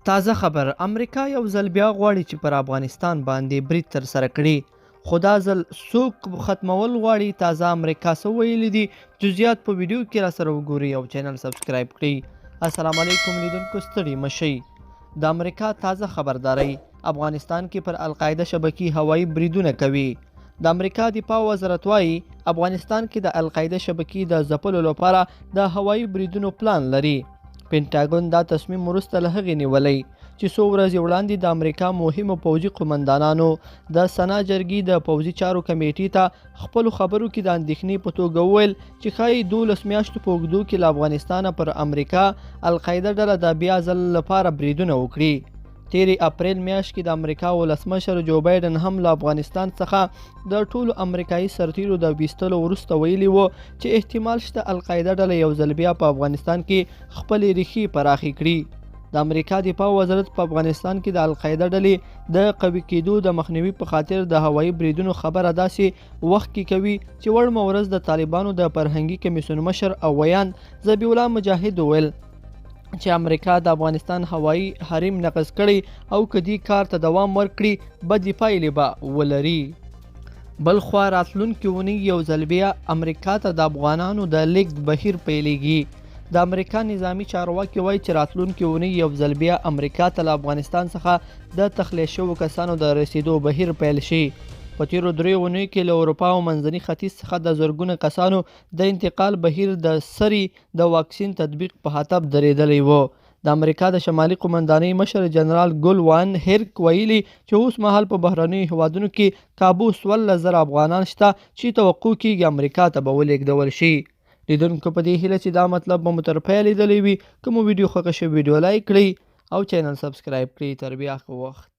تازه خبر امریکا یو ځل بیا غواړي چې پر افغانستان باندې برید ترسره کړي، خو دا ځل څوک ختمول غواړي. تازه امریکا څه ویلي دي؟ جزئیات په ویډیو کې را سره وګورئ او چینل سبسکرایب کړئ. السلام علیکم لیدونکو، ستړي مشئ. د امریکا تازه خبرداری: افغانستان کې پر القاعده شبکې هوایي بریدونه کوي. د امریکا دفاع وزارت وایي افغانستان کې د القاعده شبکې د ځپلو لپاره د هوایي بریدونو پلان لري. پینټاګون دا تصمیم وروسته له هغې نیولی چې څو ورځې وړاندې د امریکا مهمو پوځي قومندانانو د سنا جرګې د پوځي چارو کمیټې ته خپلو خبرو کې د اندېښنې په توګه وویل چې ښایي 12 میاشتو په اوږدو کې له افغانستانه پر امریکا القاعده ډله د بیا ځل لپاره بریدونه وکړي. تیرې اپریل میاشت کې د امریکا ولسمشر جو بایډن هم له افغانستان څخه د ټولو امریکایي سرتیرو د ویستلو وروسته ویلي و چې احتمال شته القاعده ډله یو ځل بیا په افغانستان کې خپلې ریښې پراخې کړي. د امریکا دفاع وزارت په افغانستان کې د القاعده ډلې د قوي کېدو د مخنیوي په خاطر د هوایي بریدونو خبره داسې وخت کې کوي چې وړمه ورځ د طالبانو د فرهنګي کمیسیون مشر او ویاند ذبیح الله مجاهد وویل چې امریکا د افغانستان هوایي حریم نقض کړی او که دې کار ته دوام ورکړي بدې پایلې به ولري. بل خوا راتلونکې اونۍ یو ځل بیا امریکا ته د افغانانو د لیږد بهیر پیلېږي. د امریکا نظامي چارواکي وایي چې راتلونکې اونۍ یو ځل بیا امریکا ته له افغانستان څخه د تخلیه شوو کسانو د رسیدو بهیر پیل شي. په تیرو 3 اونیو کې له اروپا او منځني ختیځ څخه د زرګونه کسانو د انتقال بهیر د سري د واکسین تطبیق په هدف درېدلی و. د امریکا د شمالي قومندانۍ مشر جنرال ګل وان هیرک ویلي چې اوس مهال په بهرنیو هیوادونو کې کابو 14,000 افغانان شته چې توقع کیږي امریکا ته به ولېږدول شي. لیدونکو په دې هیله چې دا مطلب به مو تر پایه لیدلی وي. که مو ویډیو خوښه شوې ویډیو لایک کړئ او چینل سبسکرایب کړئ. تر بیا ښه وخت.